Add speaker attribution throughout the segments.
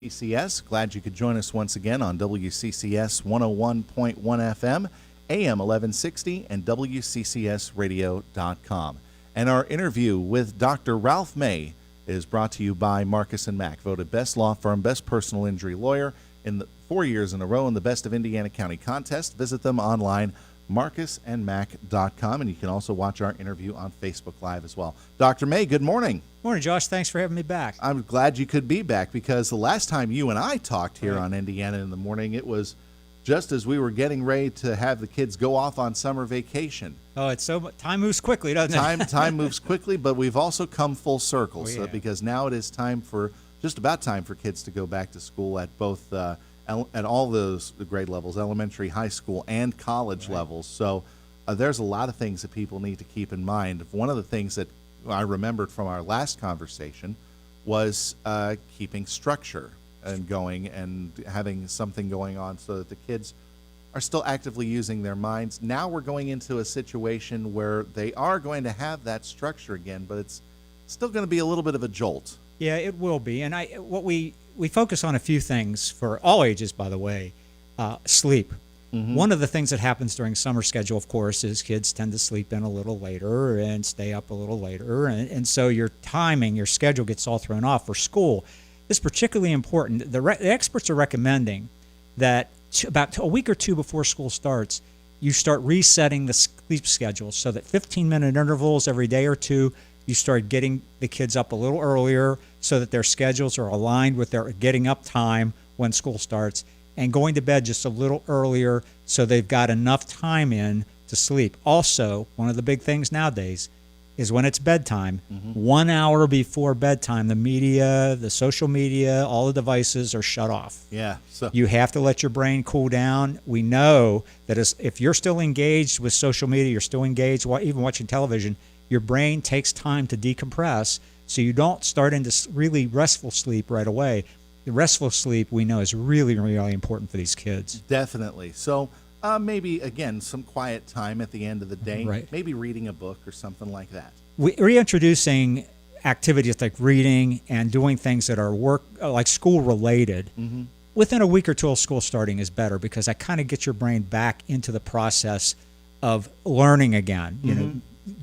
Speaker 1: WCCS. Glad you could join us once again on WCCS 101.1 FM, AM 1160, and WCCSradio.com. And our interview with Dr. Ralph May is brought to you by Marcus & Mack, voted best law firm, best personal injury lawyer in 4 years in a row in the Best of Indiana County contest. Visit them online, marcusandmack.com, and you can also watch our interview on Facebook Live as well. Dr. May, good morning.
Speaker 2: Morning, Josh. Thanks for having me back.
Speaker 1: I'm glad you could be back because the last time you and I talked here on Indiana in the Morning, it was just as we were getting ready to have the kids go off on summer vacation.
Speaker 2: Oh, time moves quickly, doesn't it?
Speaker 1: Time moves quickly, but we've also come full circle because now it is just about time for kids to go back to school at both at all those grade levels, elementary, high school, and college levels. So there's a lot of things that people need to keep in mind. One of the things that I remembered from our last conversation was keeping structure and going and having something going on so that the kids are still actively using their minds. Now we're going into a situation where they are going to have that structure again, but it's still going to be a little bit of a jolt.
Speaker 2: Yeah, it will be. And we focus on a few things for all ages, by the way. Sleep. Mm-hmm. One of the things that happens during summer schedule, of course, is kids tend to sleep in a little later and stay up a little later. And so your timing, your schedule gets all thrown off for school. This is particularly important. The experts are recommending that about a week or two before school starts, you start resetting the sleep schedule so that 15-minute intervals every day or two, you start getting the kids up a little earlier so that their schedules are aligned with their getting up time when school starts, and going to bed just a little earlier so they've got enough time in to sleep. Also, one of the big things nowadays is when it's bedtime, 1 hour before bedtime, the media, the social media, all the devices are shut off.
Speaker 1: Yeah. So
Speaker 2: you have to let your brain cool down. We know that if you're still engaged with social media, you're still engaged, even watching television, your brain takes time to decompress so you don't start into really restful sleep right away. The restful sleep, we know, is really, really important for these kids.
Speaker 1: Definitely. So maybe, again, some quiet time at the end of the day.
Speaker 2: Right.
Speaker 1: Maybe reading a book or something like that.
Speaker 2: Reintroducing activities like reading and doing things that are like school-related within a week or two of school starting is better because that kind of gets your brain back into the process of learning again, you know,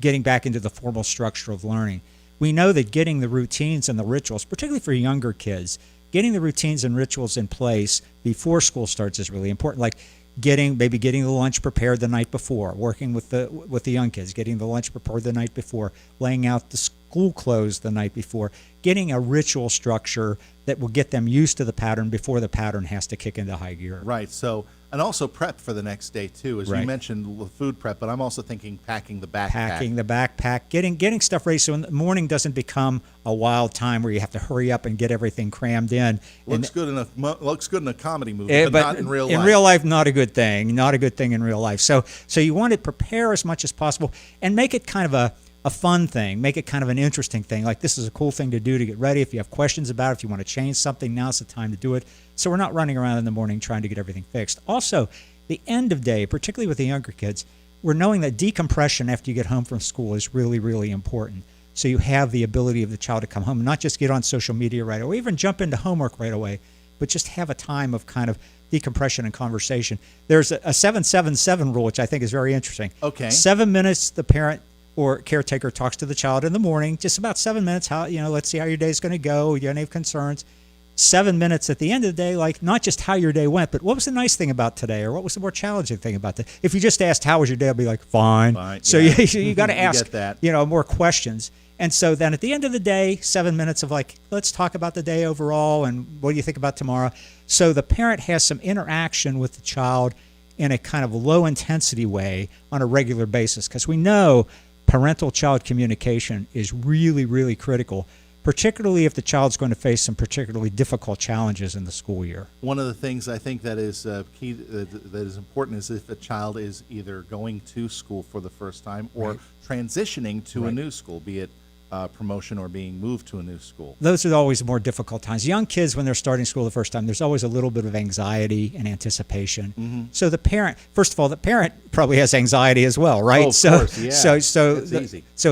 Speaker 2: getting back into the formal structure of learning. We know that getting the routines and the rituals, particularly for younger kids, getting the routines and rituals in place before school starts is really important. Like getting the lunch prepared the night before, working with the young kids, getting the lunch prepared the night before, laying out the school clothes the night before, getting a ritual structure that will get them used to the pattern before the pattern has to kick into high gear.
Speaker 1: Right. So, and also prep for the next day too, as you mentioned, the food prep. But I'm also thinking packing the backpack. Getting stuff ready so in the morning doesn't become a wild time where you have to hurry up and get everything crammed in. Looks good in a comedy movie, but not in real life.
Speaker 2: In real life, not a good thing. Not a good thing in real life. So you want to prepare as much as possible and make it kind of a fun thing, make it kind of an interesting thing. Like this is a cool thing to do to get ready. If you have questions about it, if you want to change something, now's the time to do it. So we're not running around in the morning trying to get everything fixed. Also, the end of day, particularly with the younger kids, we're knowing that decompression after you get home from school is really, really important. So you have the ability of the child to come home and not just get on social media right away, even jump into homework right away, but just have a time of kind of decompression and conversation. There's a 7-7-7 rule, which I think is very interesting.
Speaker 1: Okay.
Speaker 2: 7 minutes the parent or caretaker talks to the child in the morning, just about 7 minutes. Let's see how your day's going to go. Do you have any concerns? 7 minutes at the end of the day, like not just how your day went, but what was the nice thing about today, or what was the more challenging thing about today? If you just asked how was your day, I'll be like fine. So you got to ask, more questions. And so then at the end of the day, 7 minutes of like, let's talk about the day overall and what do you think about tomorrow? So the parent has some interaction with the child in a kind of low intensity way on a regular basis, because we know parental-child communication is really, really critical, particularly if the child's going to face some particularly difficult challenges in the school year.
Speaker 1: One of the things I think that is key, that is important, is if a child is either going to school for the first time or transitioning to a new school, be it promotion or being moved to a new school.
Speaker 2: Those are always more difficult times. Young kids, when they're starting school the first time, there's always a little bit of anxiety and anticipation. So the parent, first of all, the parent probably has anxiety as well, right?
Speaker 1: Oh, of course, yeah.
Speaker 2: So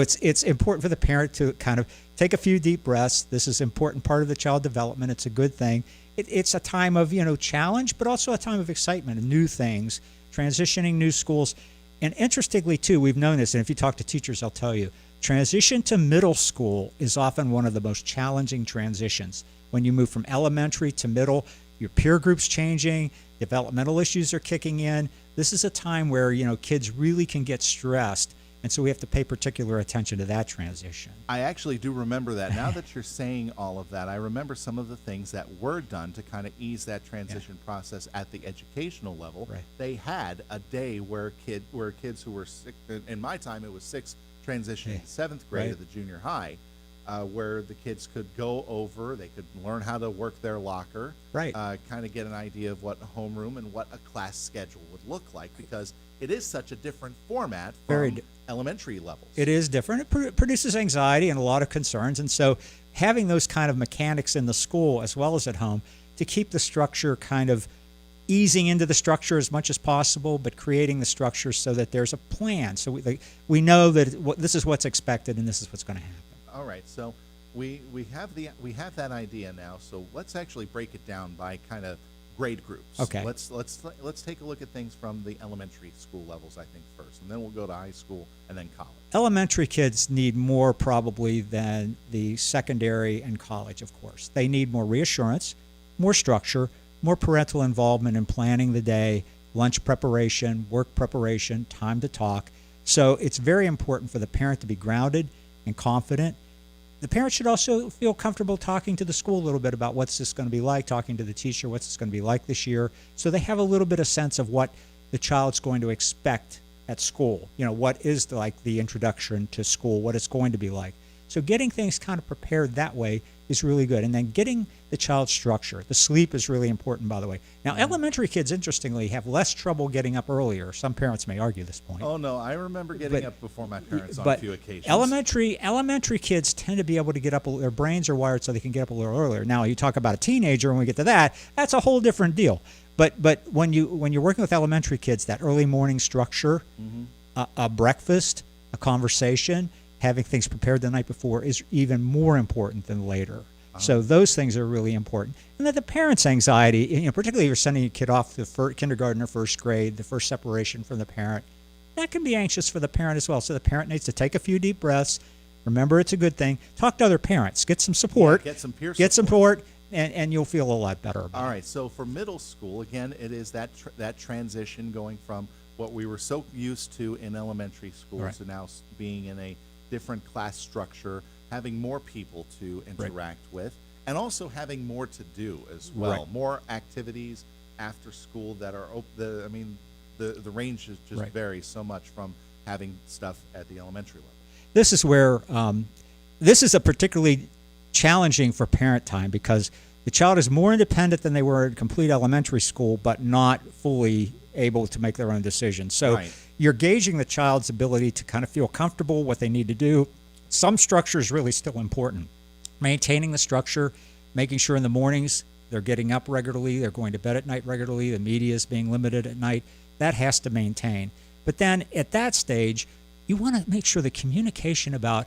Speaker 2: it's important for the parent to kind of take a few deep breaths. This is an important part of the child development. It's a good thing. it's a time of, challenge, but also a time of excitement and new things, transitioning new schools. And interestingly, too, we've known this, and if you talk to teachers, they'll tell you, transition to middle school is often one of the most challenging transitions. When you move from elementary to middle, your peer group's changing, developmental issues are kicking in. This is a time where, kids really can get stressed. And so we have to pay particular attention to that transition.
Speaker 1: I actually do remember that. Now that you're saying all of that, I remember some of the things that were done to kind of ease that transition process at the educational level.
Speaker 2: Right.
Speaker 1: They had a day where kids who were sick, in my time it was sixth, transitioning to seventh grade
Speaker 2: Right.
Speaker 1: of the junior high, where the kids could go over, they could learn how to work their locker,
Speaker 2: Right.
Speaker 1: Kind of get an idea of what a homeroom and what a class schedule would look like, because it is such a different format from elementary levels.
Speaker 2: It is different. It produces anxiety and a lot of concerns. And so having those kind of mechanics in the school as well as at home to keep the structure kind of easing into the structure as much as possible, but creating the structure so that there's a plan. So we know that this is what's expected and this is what's going to happen.
Speaker 1: All right, so we have that idea now. So let's actually break it down by kind of grade groups.
Speaker 2: Okay.
Speaker 1: Let's take a look at things from the elementary school levels, I think, first, and then we'll go to high school and then college.
Speaker 2: Elementary kids need more probably than the secondary and college, of course. They need more reassurance, more structure, more parental involvement in planning the day, lunch preparation, work preparation, time to talk. So it's very important for the parent to be grounded and confident. The parent should also feel comfortable talking to the school a little bit about what's this going to be like, talking to the teacher, what's this going to be like this year, so they have a little bit of sense of what the child's going to expect at school. What is the introduction to school, what it's going to be like. So getting things kind of prepared that way is really good. And then getting the child structure. The sleep is really important, by the way. Now, elementary kids, interestingly, have less trouble getting up earlier. Some parents may argue this point.
Speaker 1: Oh, no, I remember getting up before my parents on a
Speaker 2: But
Speaker 1: few occasions.
Speaker 2: elementary kids tend to be able to get up, their brains are wired so they can get up a little earlier. Now, you talk about a teenager, when we get to that, that's a whole different deal. But when you're working with elementary kids, that early morning structure, a breakfast, a conversation, having things prepared the night before is even more important than later. So those things are really important. And then the parent's anxiety, particularly if you're sending a kid off to kindergarten or first grade, the first separation from the parent, that can be anxious for the parent as well. So the parent needs to take a few deep breaths. Remember, it's a good thing. Talk to other parents. Get some support.
Speaker 1: Yeah, get some peer support.
Speaker 2: Get support, and you'll feel a lot better about it.
Speaker 1: All right, so for middle school, again, it is that transition going from what we were so used to in elementary school
Speaker 2: Right.
Speaker 1: to now being in a different class structure, having more people to interact with, and also having more to do as well.
Speaker 2: Right.
Speaker 1: More activities after school that are the range is just
Speaker 2: Right.
Speaker 1: varies so much from having stuff at the elementary level.
Speaker 2: This is where this is a particularly challenging for parent time, because the child is more independent than they were in complete elementary school, but not fully able to make their own decisions. So
Speaker 1: Right.
Speaker 2: you're gauging the child's ability to kind of feel comfortable, what they need to do. Some structure is really still important. Maintaining the structure, making sure in the mornings they're getting up regularly, they're going to bed at night regularly, the media is being limited at night. That has to maintain. But then at that stage, you want to make sure the communication about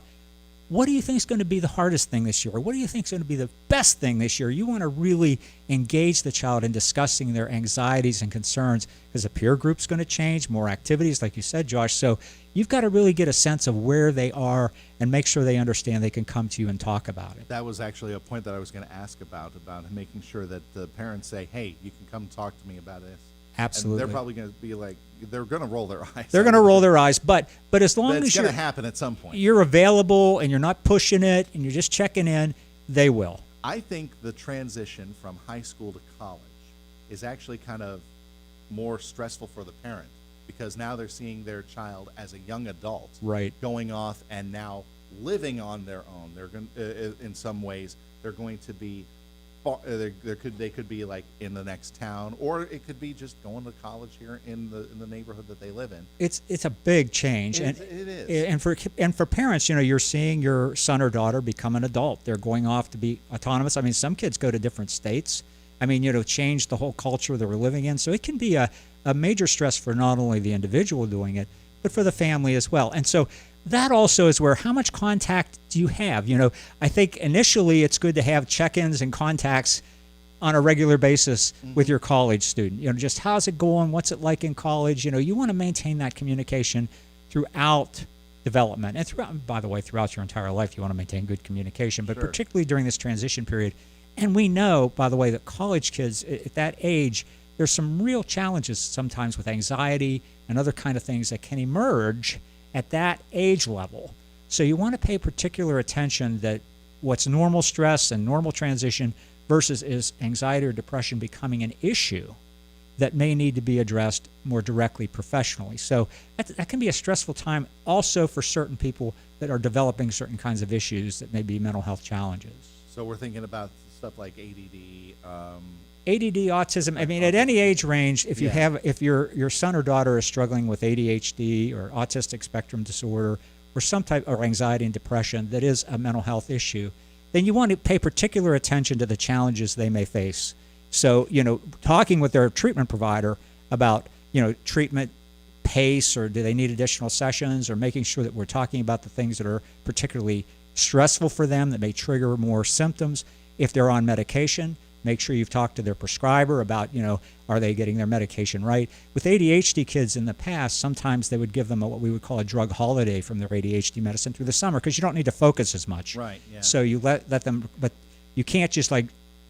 Speaker 2: what do you think is going to be the hardest thing this year? Or what do you think is going to be the best thing this year? You want to really engage the child in discussing their anxieties and concerns, because the peer group's going to change, more activities, like you said, Josh. So you've got to really get a sense of where they are and make sure they understand they can come to you and talk about it.
Speaker 1: That was actually a point that I was going to ask about making sure that the parents say, hey, you can come talk to me about this.
Speaker 2: Absolutely.
Speaker 1: And they're probably going to be like, they're going to roll their eyes.
Speaker 2: They're going to roll their eyes, but as long
Speaker 1: But it's
Speaker 2: as
Speaker 1: going
Speaker 2: you're
Speaker 1: to happen at some point.
Speaker 2: you're available and you're not pushing it and you're just checking in, they will.
Speaker 1: I think the transition from high school to college is actually kind of more stressful for the parent, because now they're seeing their child as a young adult,
Speaker 2: Right.
Speaker 1: going off and now living on their own. They're going, in some ways, they're going to be. They could be like in the next town, or it could be just going to college here in the neighborhood that they live in.
Speaker 2: It's a big change,
Speaker 1: It is.
Speaker 2: and for parents, you're seeing your son or daughter become an adult. They're going off to be autonomous. I mean, some kids go to different states. I mean, change the whole culture that we're living in. So it can be a major stress for not only the individual doing it, but for the family as well. And so that also is where, how much contact do you have? I think initially it's good to have check-ins and contacts on a regular basis with your college student. Just how's it going? What's it like in college? You want to maintain that communication throughout development, and throughout your entire life. You want to maintain good communication, but particularly during this transition period. And we know, by the way, that college kids at that age, there's some real challenges sometimes with anxiety and other kind of things that can emerge at that age level. So you want to pay particular attention that what's normal stress and normal transition versus is anxiety or depression becoming an issue that may need to be addressed more directly professionally. So that can be a stressful time also for certain people that are developing certain kinds of issues that may be mental health challenges.
Speaker 1: So we're thinking about stuff like ADD.
Speaker 2: ADD, autism. I mean, at any age range, if you have, if your son or daughter is struggling with ADHD or autistic spectrum disorder or some type of anxiety and depression that is a mental health issue, then you want to pay particular attention to the challenges they may face. So, talking with their treatment provider about, treatment pace, or do they need additional sessions, or making sure that we're talking about the things that are particularly stressful for them that may trigger more symptoms. If they're on medication, make sure you've talked to their prescriber about, are they getting their medication right? With ADHD kids in the past, sometimes they would give them what we would call a drug holiday from their ADHD medicine through the summer because you don't need to focus as much.
Speaker 1: Right, yeah.
Speaker 2: So you let them, but you can't just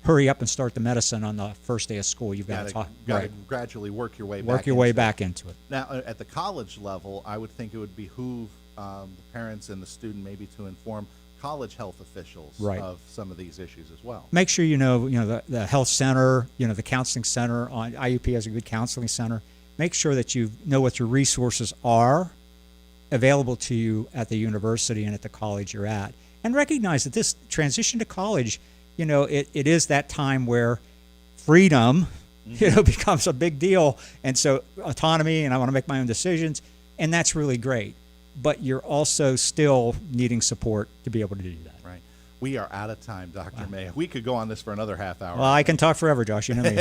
Speaker 2: hurry up and start the medicine on the first day of school. You've got
Speaker 1: to gradually work your way
Speaker 2: back into it.
Speaker 1: Now, at the college level, I would think it would behoove the parents and the student maybe to inform college health officials of some of these issues as well.
Speaker 2: Make sure the health center, the counseling center. On IUP has a good counseling center. Make sure that you know what your resources are available to you at the university and at the college you're at, and recognize that this transition to college, it is that time where freedom, becomes a big deal, and so autonomy, and I want to make my own decisions, and that's really great. But you're also still needing support to be able to do that.
Speaker 1: Right. We are out of time, Dr. May. We could go on this for another half hour.
Speaker 2: Well, I can talk forever, Josh. You know me.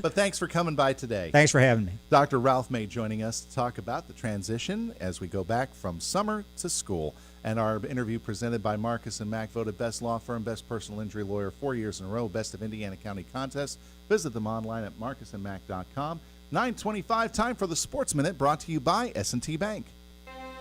Speaker 1: But thanks for coming by today.
Speaker 2: Thanks for having me.
Speaker 1: Dr. Ralph May joining us to talk about the transition as we go back from summer to school. And our interview presented by Marcus & Mack, voted best law firm, best personal injury lawyer 4 years in a row, best of Indiana County contest. Visit them online at marcusandmack.com. 9:25, time for the Sports Minute, brought to you by S&T Bank.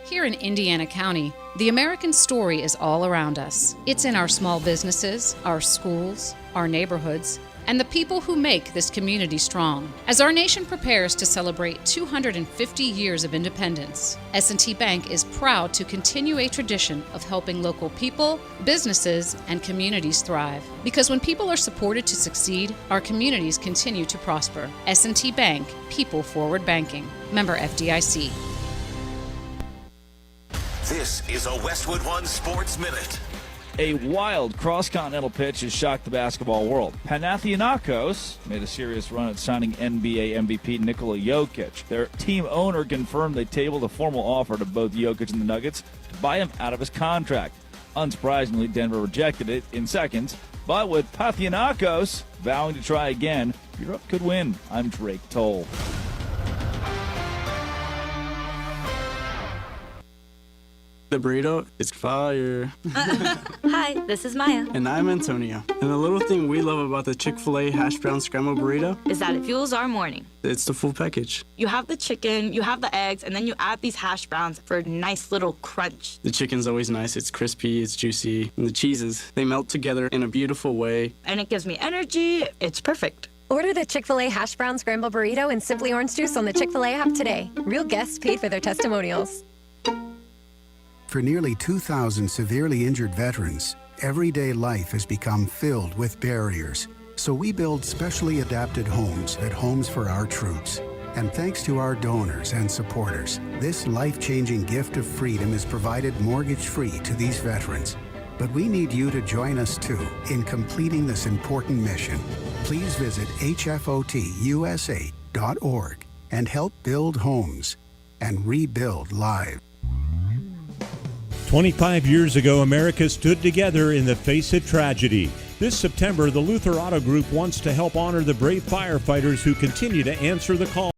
Speaker 3: Here in Indiana County, the American story is all around us. It's in our small businesses, our schools, our neighborhoods, and the people who make this community strong. As our nation prepares to celebrate 250 years of independence, S&T Bank is proud to continue a tradition of helping local people, businesses, and communities thrive. Because when people are supported to succeed, our communities continue to prosper. S&T Bank, people forward banking. Member FDIC.
Speaker 4: This is a Westwood One Sports Minute.
Speaker 5: A wild cross-continental pitch has shocked the basketball world. Panathinaikos made a serious run at signing NBA MVP Nikola Jokic. Their team owner confirmed they tabled a formal offer to both Jokic and the Nuggets to buy him out of his contract. Unsurprisingly, Denver rejected it in seconds, but with Panathinaikos vowing to try again, Europe could win. I'm Drake Toll.
Speaker 6: The burrito is fire.
Speaker 7: Hi, this is Maya.
Speaker 6: And I'm Antonio. And the little thing we love about the Chick-fil-A hash brown scrambled burrito
Speaker 7: is that it fuels our morning.
Speaker 6: It's the full package.
Speaker 7: You have the chicken, you have the eggs, and then you add these hash browns for a nice little crunch.
Speaker 6: The chicken's always nice. It's crispy, it's juicy. And the cheeses, they melt together in a beautiful way.
Speaker 7: And it gives me energy. It's perfect.
Speaker 8: Order the Chick-fil-A hash brown scrambled burrito and Simply Orange Juice on the Chick-fil-A app today. Real guests paid for their testimonials.
Speaker 9: For nearly 2,000 severely injured veterans, everyday life has become filled with barriers. So we build specially adapted homes at Homes for Our Troops. And thanks to our donors and supporters, this life-changing gift of freedom is provided mortgage-free to these veterans. But we need you to join us too in completing this important mission. Please visit hfotusa.org and help build homes and rebuild lives.
Speaker 10: 25 years ago, America stood together in the face of tragedy. This September, the Luther Auto Group wants to help honor the brave firefighters who continue to answer the call.